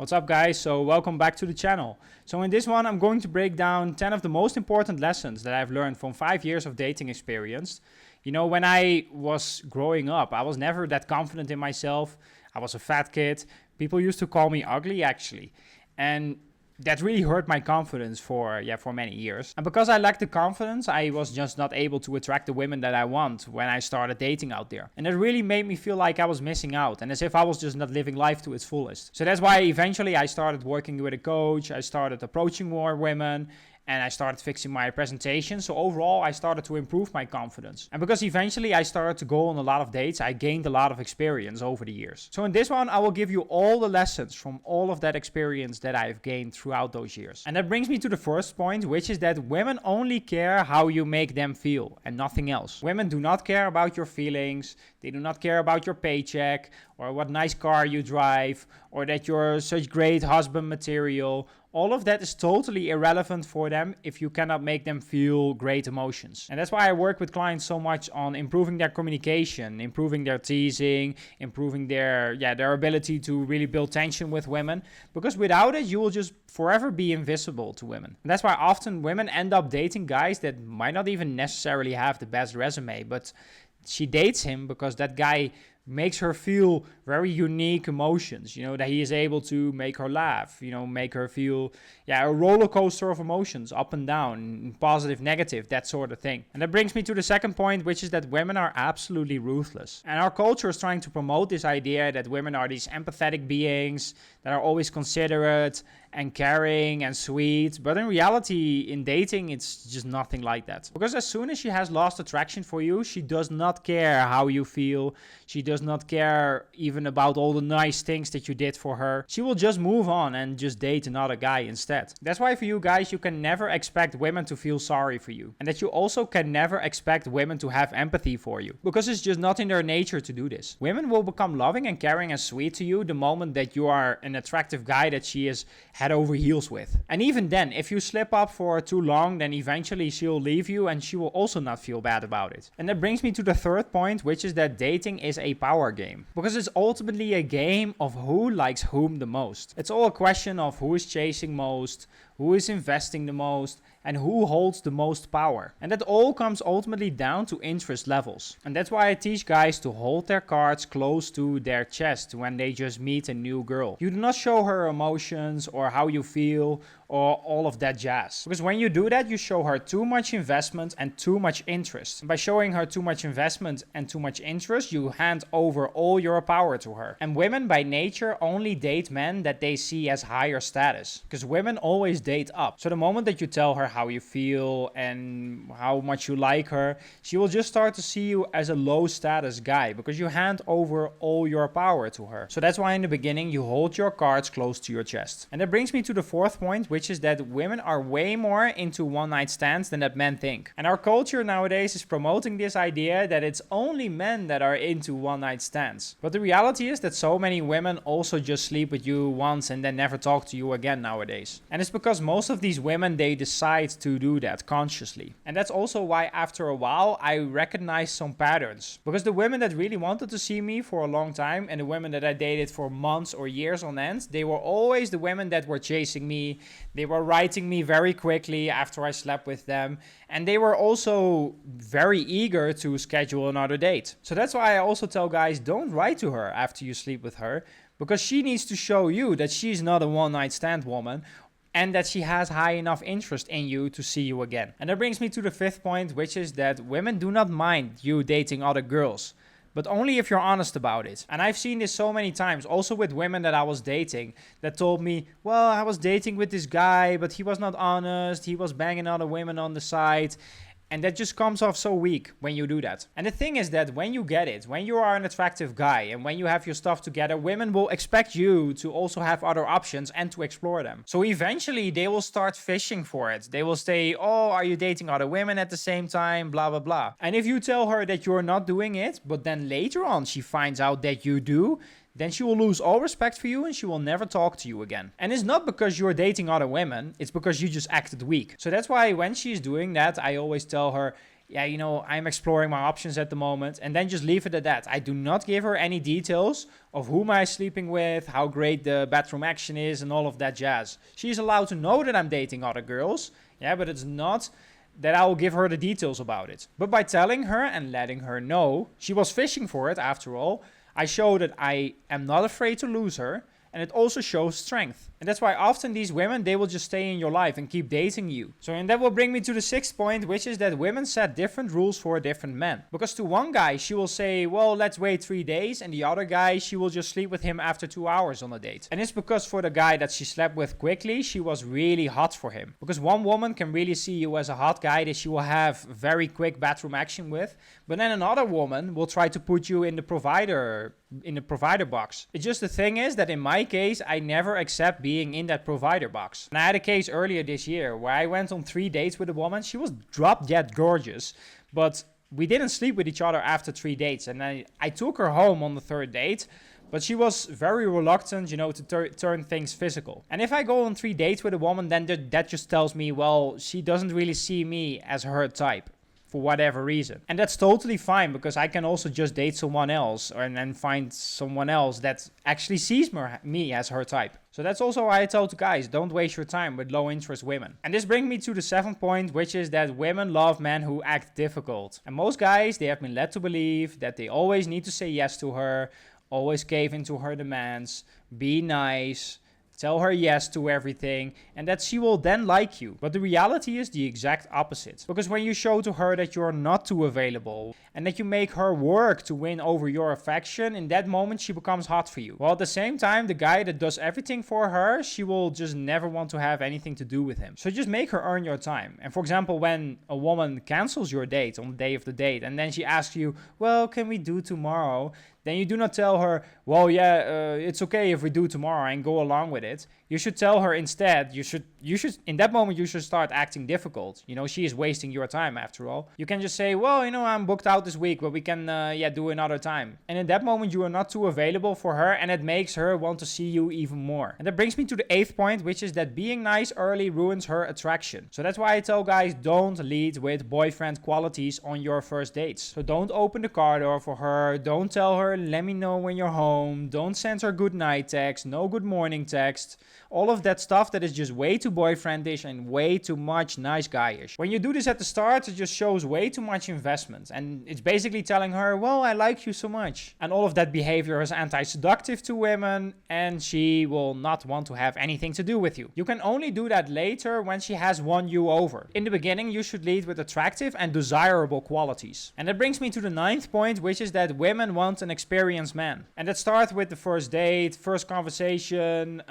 What's up guys? So welcome back to the channel. So in this one I'm going to break down 10 of the most important lessons that I've learned from 5 years of dating experience. You know, when I was growing up, I was never that confident in myself. I was a fat kid. People used to call me ugly actually. And that really hurt my confidence for many years. And because I lacked the confidence, I was just not able to attract the women that I want when I started dating out there. And it really made me feel like I was missing out and as if I was just not living life to its fullest. So that's why eventually I started working with a coach. I started approaching more women and I started fixing my presentation. So overall, I started to improve my confidence. And because eventually I started to go on a lot of dates, I gained a lot of experience over the years. So in this one, I will give you all the lessons from all of that experience that I've gained throughout those years. And that brings me to the first point, which is that women only care how you make them feel and nothing else. Women do not care about your feelings. They do not care about your paycheck or what nice car you drive or that you're such great husband material. All of that is totally irrelevant for them if you cannot make them feel great emotions. And that's why I work with clients so much on improving their communication, improving their teasing, improving their ability to really build tension with women. Because without it, you will just forever be invisible to women. And that's why often women end up dating guys that might not even necessarily have the best resume, but she dates him because that guy makes her feel very unique emotions, you know, that he is able to make her laugh, you know, make her feel, a roller coaster of emotions, up and down, positive, negative, that sort of thing. And that brings me to the second point, which is that women are absolutely ruthless. And our culture is trying to promote this idea that women are these empathetic beings that are always considerate and caring and sweet. But in reality, in dating, it's just nothing like that. Because as soon as she has lost attraction for you, she does not care how you feel. She does not care even about all the nice things that you did for her. She will just move on and just date another guy instead. That's why for you guys, you can never expect women to feel sorry for you. And that you also can never expect women to have empathy for you. Because it's just not in their nature to do this. Women will become loving and caring and sweet to you the moment that you are an attractive guy that she is head over heels with. And even then, if you slip up for too long, then eventually she'll leave you and she will also not feel bad about it. And that brings me to the third point, which is that dating is a power game. Because it's ultimately a game of who likes whom the most. It's all a question of who is chasing most, who is investing the most, and who holds the most power. And that all comes ultimately down to interest levels. And that's why I teach guys to hold their cards close to their chest when they just meet a new girl. You do not show her emotions or how you feel or all of that jazz. Because when you do that, you show her too much investment and too much interest. And by showing her too much investment and too much interest, you hand over all your power to her. And women by nature only date men that they see as higher status. Because women always date up. So the moment that you tell her how you feel and how much you like her, she will just start to see you as a low status guy because you hand over all your power to her. So that's why in the beginning you hold your cards close to your chest. And that brings me to the fourth point, which is that women are way more into one-night stands than that men think. And our culture nowadays is promoting this idea that it's only men that are into one-night stands. But the reality is that so many women also just sleep with you once and then never talk to you again nowadays. And it's because most of these women, they decide to do that consciously. And that's also why after a while I recognized some patterns. Because the women that really wanted to see me for a long time and the women that I dated for months or years on end, they were always the women that were chasing me. They were writing me very quickly after I slept with them. And they were also very eager to schedule another date. So that's why I also tell guys, don't write to her after you sleep with her. Because she needs to show you that she's not a one-night stand woman and that she has high enough interest in you to see you again. And that brings me to the fifth point, which is that women do not mind you dating other girls, but only if you're honest about it. And I've seen this so many times, also with women that I was dating that told me, well, I was dating with this guy, but he was not honest. He was banging other women on the side. And that just comes off so weak when you do that. And the thing is that when you get it, when you are an attractive guy and when you have your stuff together, women will expect you to also have other options and to explore them. So eventually they will start fishing for it. They will say, oh, are you dating other women at the same time? Blah, blah, blah. And if you tell her that you're not doing it, but then later on she finds out that you do, then she will lose all respect for you and she will never talk to you again. And it's not because you're dating other women, it's because you just acted weak. So that's why when she's doing that, I always tell her, yeah, you know, I'm exploring my options at the moment, and then just leave it at that. I do not give her any details of whom I'm sleeping with, how great the bathroom action is, and all of that jazz. She's allowed to know that I'm dating other girls, yeah, but it's not that I will give her the details about it. But by telling her and letting her know, she was fishing for it after all, I show that I am not afraid to lose her, and it also shows strength. And that's why often these women, they will just stay in your life and keep dating you. So, and that will bring me to the 6th point, which is that women set different rules for different men. Because to one guy, she will say, well, let's wait 3 days. And the other guy, she will just sleep with him after 2 hours on a date. And it's because for the guy that she slept with quickly, she was really hot for him. Because one woman can really see you as a hot guy that she will have very quick bathroom action with. But then another woman will try to put you in the provider box. It's just the thing is that in my case, I never accept being in that provider box. And I had a case earlier this year where I went on 3 dates with a woman. She was drop dead gorgeous, but we didn't sleep with each other after 3 dates. And I took her home on the 3rd date, but she was very reluctant, you know, to turn things physical. And if I go on 3 dates with a woman, then that just tells me, well, she doesn't really see me as her type, for whatever reason. And that's totally fine, because I can also just date someone else and then find someone else that actually sees me as her type. So that's also why I tell to guys, don't waste your time with low interest women. And this brings me to the 7th point, which is that women love men who act difficult. And most guys, they have been led to believe that they always need to say yes to her, always cave into her demands, be nice, tell her yes to everything, and that she will then like you. But the reality is the exact opposite. Because when you show to her that you're not too available and that you make her work to win over your affection, in that moment she becomes hot for you. While at the same time, the guy that does everything for her, she will just never want to have anything to do with him. So just make her earn your time. And for example, when a woman cancels your date on the day of the date and then she asks you, well, can we do tomorrow? Then you do not tell her, well, yeah, it's okay if we do tomorrow, and go along with it. You should tell her instead, you should, in that moment, you should start acting difficult. You know, she is wasting your time after all. You can just say, well, you know, I'm booked out this week, but we can, do another time. And in that moment, you are not too available for her, and it makes her want to see you even more. And that brings me to the 8th point, which is that being nice early ruins her attraction. So that's why I tell guys, don't lead with boyfriend qualities on your first dates. So don't open the car door for her. Don't tell her, let me know when you're home. Don't send her good night text, no good morning text. All of that stuff that is just way too boyfriendish and way too much nice guyish. When you do this at the start, it just shows way too much investment. And it's basically telling her, well, I like you so much. And all of that behavior is anti-seductive to women, and she will not want to have anything to do with you. You can only do that later when she has won you over. In the beginning, you should lead with attractive and desirable qualities. And that brings me to the 9th point, which is that women want an experienced man. And that starts with the first date, first conversation,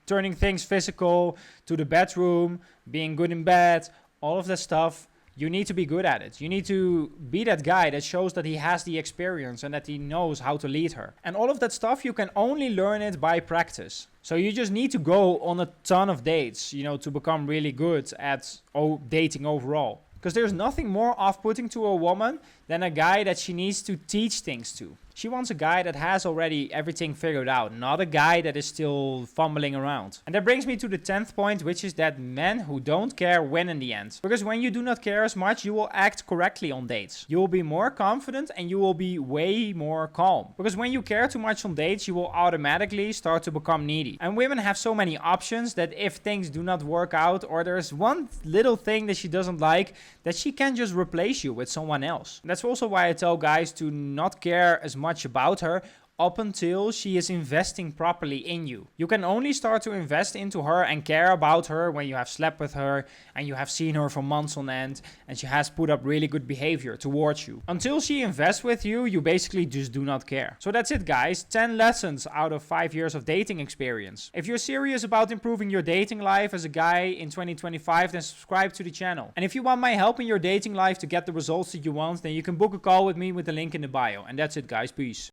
turning things physical, to the bedroom, being good in bed, all of that stuff. You need to be good at it. You need to be that guy that shows that he has the experience and that he knows how to lead her. And all of that stuff, you can only learn it by practice. So you just need to go on a ton of dates, you know, to become really good at dating overall. Because there's nothing more off-putting to a woman than a guy that she needs to teach things to. She wants a guy that has already everything figured out, not a guy that is still fumbling around. And that brings me to the 10th point, which is that men who don't care win in the end. Because when you do not care as much, you will act correctly on dates. You will be more confident and you will be way more calm. Because when you care too much on dates, you will automatically start to become needy. And women have so many options that if things do not work out, or there's one little thing that she doesn't like, that she can just replace you with someone else. And that's also why I tell guys to not care as much about her up until she is investing properly in you. You can only start to invest into her and care about her when you have slept with her and you have seen her for months on end and she has put up really good behavior towards you. Until she invests with you, you basically just do not care. So that's it, guys. 10 lessons out of 5 years of dating experience. If you're serious about improving your dating life as a guy in 2025, then subscribe to the channel. And if you want my help in your dating life to get the results that you want, then you can book a call with me with the link in the bio. And that's it, guys. Peace.